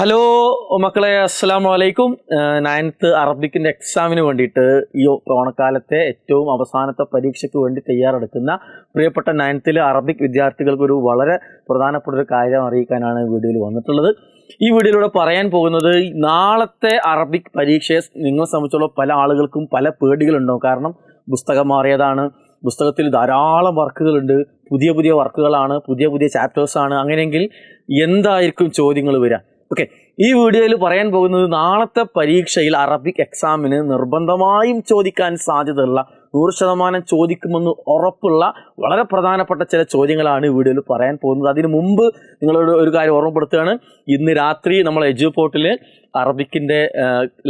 Hello മക്കളെ, അസ്സലാമു അലൈക്കും. 9th അറബിക്കിൻ്റെ എക്സാമിന് വേണ്ടിയിട്ട് ഈ ഓണക്കാലത്തെ ഏറ്റവും അവസാനത്തെ പരീക്ഷയ്ക്ക് വേണ്ടി തയ്യാറെടുക്കുന്ന പ്രിയപ്പെട്ട 9th അറബിക് വിദ്യാർത്ഥികൾക്ക് ഒരു വളരെ പ്രധാനപ്പെട്ട ഒരു കാര്യം അറിയിക്കാനാണ് വീഡിയോയിൽ വന്നിട്ടുള്ളത്. ഈ വീഡിയോയിലൂടെ പറയാൻ പോകുന്നത് നാളത്തെ അറബിക് പരീക്ഷയെ നിങ്ങളെ സംബന്ധിച്ചുള്ള പല ആളുകൾക്കും പല പേടികളുണ്ടാവും. കാരണം പുസ്തകം മാറിയതാണ്, പുസ്തകത്തിൽ ധാരാളം വർക്കുകളുണ്ട്, പുതിയ പുതിയ വർക്കുകളാണ്, പുതിയ പുതിയ ചാപ്റ്റേഴ്സാണ്. അങ്ങനെയെങ്കിൽ എന്തായിരിക്കും ചോദ്യങ്ങൾ വരിക? ഓക്കെ, ഈ വീഡിയോയിൽ പറയാൻ പോകുന്നത് നാളത്തെ പരീക്ഷയിൽ അറബിക് എക്സാമിന് നിർബന്ധമായും ചോദിക്കാൻ സാധ്യതയുള്ള 100% ചോദിക്കുമെന്ന് ഉറപ്പുള്ള വളരെ പ്രധാനപ്പെട്ട ചില ചോദ്യങ്ങളാണ് ഈ വീഡിയോയിൽ പറയാൻ പോകുന്നത്. അതിന് മുമ്പ് നിങ്ങളോട് ഒരു കാര്യം ഓർമ്മപ്പെടുത്തുകയാണ്. ഇന്ന് രാത്രി നമ്മൾ എജുപോർട്ടിൽ അറബിക്കിൻ്റെ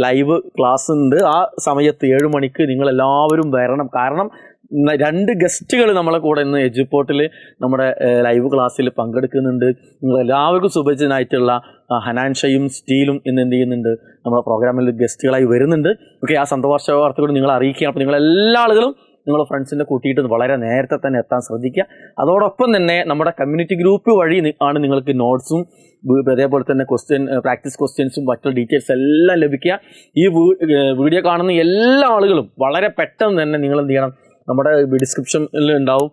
ലൈവ് ക്ലാസ് ഉണ്ട്. ആ സമയത്ത് 7 മണിക്ക് നിങ്ങളെല്ലാവരും വരണം. കാരണം 2 ഗസ്റ്റുകൾ നമ്മളെ കൂടെ ഇന്ന് എജുപോർട്ടിൽ നമ്മുടെ ലൈവ് ക്ലാസ്സിൽ പങ്കെടുക്കുന്നുണ്ട്. നിങ്ങളെല്ലാവർക്കും സുപരിചിതനായിട്ടുള്ള ഹനാൻഷയും സ്റ്റീലും ഇന്ന് എന്ത് ചെയ്യുന്നുണ്ട്, നമ്മുടെ പ്രോഗ്രാമിൽ ഗസ്റ്റുകളായി വരുന്നുണ്ട്. ഓക്കെ, ആ സന്തോഷ വാർത്ത കൂടി നിങ്ങളെ അറിയിക്കുക. അപ്പോൾ നിങ്ങളെല്ലാ ആളുകളും നിങ്ങളുടെ ഫ്രണ്ട്സിൻ്റെ കൂട്ടിയിട്ട് വളരെ നേരത്തെ തന്നെ എത്താൻ ശ്രദ്ധിക്കുക. അതോടൊപ്പം തന്നെ നമ്മുടെ കമ്മ്യൂണിറ്റി ഗ്രൂപ്പ് വഴി ആണ് നിങ്ങൾക്ക് നോട്ട്സും അതേപോലെ തന്നെ പ്രാക്ടീസ് ക്വസ്റ്റ്യൻസും മറ്റുള്ള ഡീറ്റെയിൽസ് എല്ലാം ലഭിക്കുക. ഈ വീഡിയോ കാണുന്ന എല്ലാ ആളുകളും വളരെ പെട്ടെന്ന് തന്നെ നിങ്ങൾ എന്ത് ചെയ്യണം, നമ്മുടെ ഡിസ്ക്രിപ്ഷനിൽ ഉണ്ടാവും,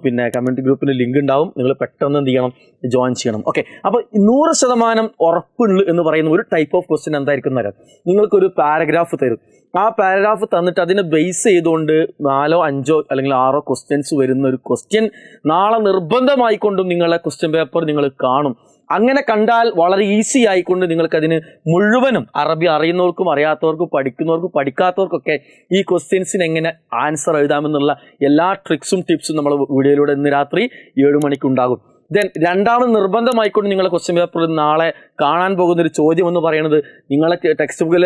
പിന്നെ കമ്മ്യൂണിറ്റി ഗ്രൂപ്പിന് ലിങ്ക് ഉണ്ടാവും. നിങ്ങൾ പെട്ടെന്ന് എന്ത് ചെയ്യണം, ജോയിൻ ചെയ്യണം. ഓക്കെ, അപ്പോൾ 100% ഉറപ്പുണ്ട് എന്ന് പറയുന്ന ഒരു ടൈപ്പ് ഓഫ് ക്വസ്റ്റ്യൻ എന്തായിരിക്കും തരാം. നിങ്ങൾക്കൊരു പാരഗ്രാഫ് തരും. ആ പാരഗ്രാഫ് തന്നിട്ട് അതിനെ ബേസ് ചെയ്തുകൊണ്ട് 4, 5 അല്ലെങ്കിൽ 6 ക്വസ്റ്റ്യൻസ് വരുന്ന ഒരു ക്വസ്റ്റ്യൻ നാളെ നിർബന്ധമായിക്കൊണ്ടും നിങ്ങളെ ക്വസ്റ്റ്യൻ പേപ്പർ നിങ്ങൾ കാണും. അങ്ങനെ കണ്ടാൽ വളരെ ഈസി ആയിക്കൊണ്ട് നിങ്ങൾക്കതിന് മുഴുവനും അറബി അറിയുന്നവർക്കും അറിയാത്തവർക്കും പഠിക്കുന്നവർക്കും പഠിക്കാത്തവർക്കൊക്കെ ഈ ക്വസ്റ്റ്യൻസിന് എങ്ങനെ ആൻസർ എഴുതാമെന്നുള്ള എല്ലാ ട്രിക്സും ടിപ്സും നമ്മൾ വീഡിയോയിലൂടെ ഇന്ന് രാത്രി 7 മണിക്ക് ഉണ്ടാകും. ദെൻ രണ്ടാമത് നിർബന്ധമായിക്കൊണ്ട് നിങ്ങളെ ക്വസ്റ്റ്യൻ പേപ്പറിൽ നാളെ കാണാൻ പോകുന്നൊരു ചോദ്യം എന്ന് പറയുന്നത്, നിങ്ങളെ ടെക്സ്റ്റ് ബുക്കിൽ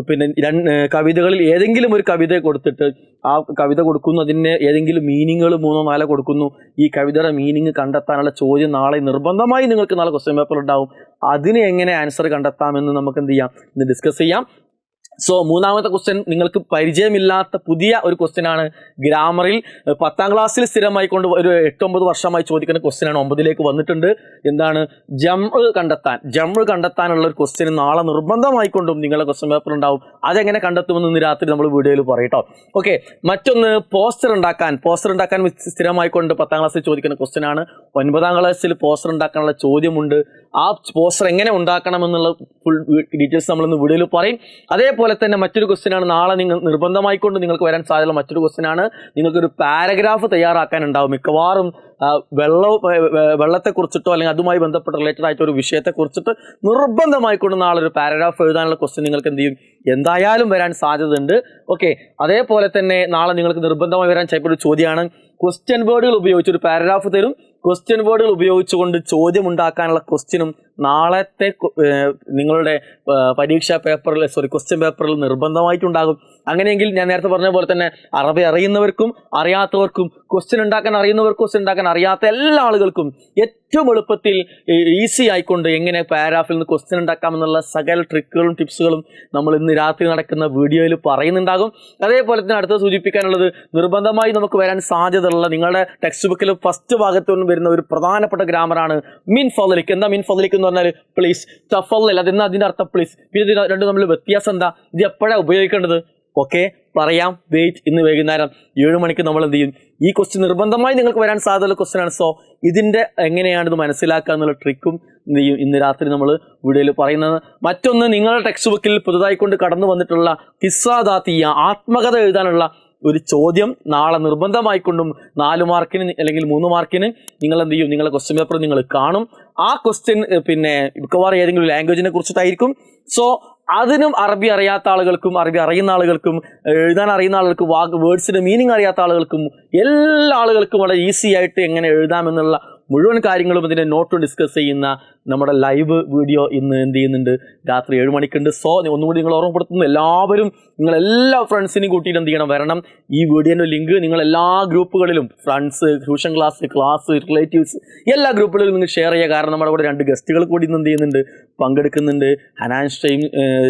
പിന്നെ കവിതകളിൽ ഏതെങ്കിലും ഒരു കവിത കൊടുത്തിട്ട് ആ കവിത കൊടുക്കുന്നു, അതിന് ഏതെങ്കിലും മീനിങ്ങുകൾ 3, 4 കൊടുക്കുന്നു. ഈ കവിതയുടെ മീനിങ് കണ്ടെത്താനുള്ള ചോദ്യം നാളെ നിർബന്ധമായി നിങ്ങൾക്ക് നാളെ ക്വസ്റ്റ്യൻ പേപ്പർ ഉണ്ടാവും. അതിന് എങ്ങനെ ആൻസർ കണ്ടെത്താമെന്ന് നമുക്ക് എന്ത് ചെയ്യാം, ഇന്ന് ഡിസ്കസ് ചെയ്യാം. സോ മൂന്നാമത്തെ ക്വസ്റ്റ്യൻ നിങ്ങൾക്ക് പരിചയമില്ലാത്ത പുതിയ ഒരു ക്വസ്റ്റ്യനാണ്. ഗ്രാമറിൽ 10ാം ക്ലാസ്സിൽ സ്ഥിരമായി കൊണ്ട് ഒരു 8-9 വർഷമായി ചോദിക്കുന്ന ക്വസ്റ്റ്യനാണ്. 9ലേക്ക് വന്നിട്ടുണ്ട്. എന്താണ്? ജംഉ കണ്ടെത്താനുള്ള ഒരു ക്വസ്റ്റ്യൻ നാളെ നിർബന്ധമായിക്കൊണ്ടും നിങ്ങളുടെ ക്വസ്റ്റ്യൻ പേപ്പർ ഉണ്ടാവും. അതെങ്ങനെ കണ്ടെത്തുമെന്ന് ഇന്ന് രാത്രി നമ്മൾ വീഡിയോയിൽ പറയട്ടോ. ഓക്കെ, മറ്റൊന്ന് പോസ്റ്റർ ഉണ്ടാക്കാൻ സ്ഥിരമായിക്കൊണ്ട് 10ാം ക്ലാസ്സിൽ ചോദിക്കുന്ന ക്വസ്റ്റ്യനാണ്. 9ാം ക്ലാസ്സിൽ പോസ്റ്റർ ഉണ്ടാക്കാനുള്ള ചോദ്യമുണ്ട്. ആ പോസ്റ്റർ എങ്ങനെ ഉണ്ടാക്കണമെന്നുള്ള ഫുൾ ഡീറ്റെയിൽസ് നമ്മളിന്ന് വീഡിയോയിൽ പറയും. അതേപോലെ തന്നെ മറ്റൊരു ക്വസ്റ്റ്യനാണ് നാളെ നിങ്ങൾ നിർബന്ധമായിക്കൊണ്ട് നിങ്ങൾക്ക് വരാൻ സാധ്യതയുള്ള മറ്റൊരു ക്വസ്റ്റ്യനാണ്. നിങ്ങൾക്കൊരു പാരഗ്രാഫ് തയ്യാറാക്കാനുണ്ടാവും. മിക്കവാറും വെള്ളത്തെക്കുറിച്ചിട്ടോ അല്ലെങ്കിൽ അതുമായി ബന്ധപ്പെട്ട റിലേറ്റഡ് ആയിട്ട് ഒരു വിഷയത്തെക്കുറിച്ചിട്ട് നിർബന്ധമായിക്കൊണ്ട് നാളെ ഒരു പാരഗ്രാഫ് എഴുതാനുള്ള ക്വസ്റ്റ്യൻ നിങ്ങൾക്ക് എന്ത് ചെയ്യും, എന്തായാലും വരാൻ സാധ്യതയുണ്ട്. ഓക്കെ, അതേപോലെ തന്നെ നാളെ നിങ്ങൾക്ക് നിർബന്ധമായി വരാൻ ചിലപ്പോൾ ഒരു ചോദ്യമാണ്, ക്വസ്റ്റ്യൻ വേർഡുകൾ ഉപയോഗിച്ച് ഒരു പാരഗ്രാഫ് തരും. ക്വസ്റ്റ്യൻ വേർഡുകൾ ഉപയോഗിച്ചുകൊണ്ട് ചോദ്യം ഉണ്ടാക്കാനുള്ള ക്വസ്റ്റ്യനും നാളത്തെ നിങ്ങളുടെ ക്വസ്റ്റ്യൻ പേപ്പറിൽ നിർബന്ധമായിട്ടുണ്ടാകും. അങ്ങനെയെങ്കിൽ ഞാൻ നേരത്തെ പറഞ്ഞ പോലെ തന്നെ അറബി അറിയുന്നവർക്കും അറിയാത്തവർക്കും ക്വസ്റ്റ്യൻ ഉണ്ടാക്കാൻ അറിയുന്നവർക്കും ക്വസ്റ്റ്യൻ ഉണ്ടാക്കാൻ അറിയാത്ത എല്ലാ ആളുകൾക്കും ഏറ്റവും എളുപ്പത്തിൽ ഈസി ആയിക്കൊണ്ട് എങ്ങനെ പാരാഗ്രാഫിൽ നിന്ന് ക്വസ്റ്റ്യൻ ഉണ്ടാക്കാമെന്നുള്ള സകല ട്രിക്കുകളും ടിപ്സുകളും നമ്മൾ ഇന്ന് രാത്രി നടക്കുന്ന വീഡിയോയിൽ പറയുന്നുണ്ടാകും. അതേപോലെ തന്നെ അടുത്ത സൂചിപ്പിക്കാനുള്ളത്, നിർബന്ധമായി നമുക്ക് വരാൻ സാധ്യതയുള്ള നിങ്ങളുടെ ടെക്സ്റ്റ് ബുക്കിൽ ഫസ്റ്റ് ഭാഗത്തു നിന്ന് വരുന്ന ഒരു പ്രധാനപ്പെട്ട ഗ്രാമറാണ് മിൻ ഫളിക്. എന്താ മിൻ ഫളിക് എന്ന് പറഞ്ഞാൽ പ്ലീസ്, തഫളൽ, അതെന്നാ അതിൻ്റെ അർത്ഥം പ്ലീസ്. പിന്നെ രണ്ടും തമ്മിൽ വ്യത്യാസം എന്താ, ഇത് എപ്പോഴാണ് ഉപയോഗിക്കേണ്ടത്? ഓക്കെ, പറയാം, വെയിറ്റ്. ഇന്ന് വൈകുന്നേരം 7 മണിക്ക് നമ്മൾ എന്ത് ചെയ്യും, ഈ ക്വസ്റ്റ്യൻ നിർബന്ധമായി നിങ്ങൾക്ക് വരാൻ സാധ്യതയുള്ള ക്വസ്റ്റ്യനാണ്. സോ ഇതിൻ്റെ എങ്ങനെയാണ് ഇത് മനസ്സിലാക്കുക എന്നുള്ള ട്രിക്കും എന്ത് ചെയ്യും ഇന്ന് രാത്രി നമ്മൾ വീഡിയോയിൽ പറയുന്നത്. മറ്റൊന്ന്, നിങ്ങളുടെ ടെക്സ്റ്റ് ബുക്കിൽ പുതുതായിക്കൊണ്ട് കടന്നു വന്നിട്ടുള്ള കിസ്സാദാത്തിയ, ആത്മകഥ എഴുതാനുള്ള ഒരു ചോദ്യം നാളെ നിർബന്ധമായിക്കൊണ്ടും 4 മാർക്കിന് അല്ലെങ്കിൽ 3 മാർക്കിന് നിങ്ങൾ എന്ത് ചെയ്യും, നിങ്ങളുടെ ക്വസ്റ്റ്യൻ പേപ്പർ നിങ്ങൾ കാണും. ആ ക്വസ്റ്റ്യൻ പിന്നെ മിക്കവാറും ഏതെങ്കിലും ലാംഗ്വേജിനെ കുറിച്ചിട്ടായിരിക്കും. സോ അതിനും അറബി അറിയാത്ത ആളുകൾക്കും അറബി അറിയുന്ന ആളുകൾക്കും എഴുതാൻ അറിയുന്ന ആളുകൾക്കും വേർഡ്സിൻ്റെ മീനിങ് അറിയാത്ത ആളുകൾക്കും എല്ലാ ആളുകൾക്കും വളരെ ഈസി ആയിട്ട് എങ്ങനെ എഴുതാമെന്നുള്ള മുഴുവൻ കാര്യങ്ങളും ഇതിൻ്റെ നോട്ട് ഡിസ്കസ് ചെയ്യുന്ന നമ്മുടെ ലൈവ് വീഡിയോ ഇന്ന് എന്ത് ചെയ്യുന്നുണ്ട്, രാത്രി 7 മണിക്കുണ്ട്. സോ ഒന്നുകൂടി നിങ്ങൾ ഓർമ്മപ്പെടുത്തുന്നു, എല്ലാവരും നിങ്ങളെല്ലാ ഫ്രണ്ട്സിനെയും കൂട്ടിയിട്ട് എന്ത് ചെയ്യണം, വരണം. ഈ വീഡിയോൻ്റെ ലിങ്ക് നിങ്ങളെല്ലാ ഗ്രൂപ്പുകളിലും, ഫ്രണ്ട്സ്, ട്യൂഷൻ ക്ലാസ്, റിലേറ്റീവ്സ്, എല്ലാ ഗ്രൂപ്പുകളിലും നിങ്ങൾ ഷെയർ ചെയ്യുക. കാരണം നമ്മുടെ കൂടെ 2 ഗസ്റ്റുകൾ കൂടി ഇന്ന് എന്ത് ചെയ്യുന്നുണ്ട്, പങ്കെടുക്കുന്നുണ്ട്. ഹനാൻഷയും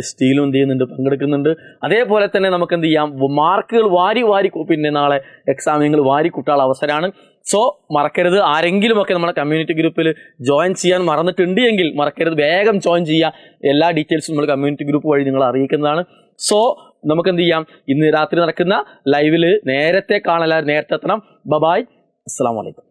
സ്റ്റീലും എന്ത് ചെയ്യുന്നുണ്ട്, പങ്കെടുക്കുന്നുണ്ട്. അതേപോലെ തന്നെ നമുക്ക് എന്ത് ചെയ്യാം, മാർക്കുകൾ വാരി പിന്നെ നാളെ എക്സാമിനുകൾ വാരി കൂട്ടാനുള്ള അവസരമാണ്. സോ മറക്കരുത്, ആരെങ്കിലുമൊക്കെ നമ്മുടെ കമ്മ്യൂണിറ്റി ഗ്രൂപ്പിൽ ജോയിൻ ചെയ്യാൻ മറന്നിട്ടുണ്ട് എങ്കിൽ മറക്കരുത്, വേഗം ജോയിൻ ചെയ്യുക. എല്ലാ ഡീറ്റെയിൽസും നമ്മൾ കമ്മ്യൂണിറ്റി ഗ്രൂപ്പ് വഴി നിങ്ങൾ അറിയിക്കുന്നതാണ്. സോ നമുക്ക് എന്ത് ചെയ്യാം, ഇന്ന് രാത്രി നടക്കുന്ന ലൈവിൽ നേരത്തെ കാണാൻ, നേരത്തെ എത്തണം. ബൈ, അസ്സലാമു അലൈക്കും.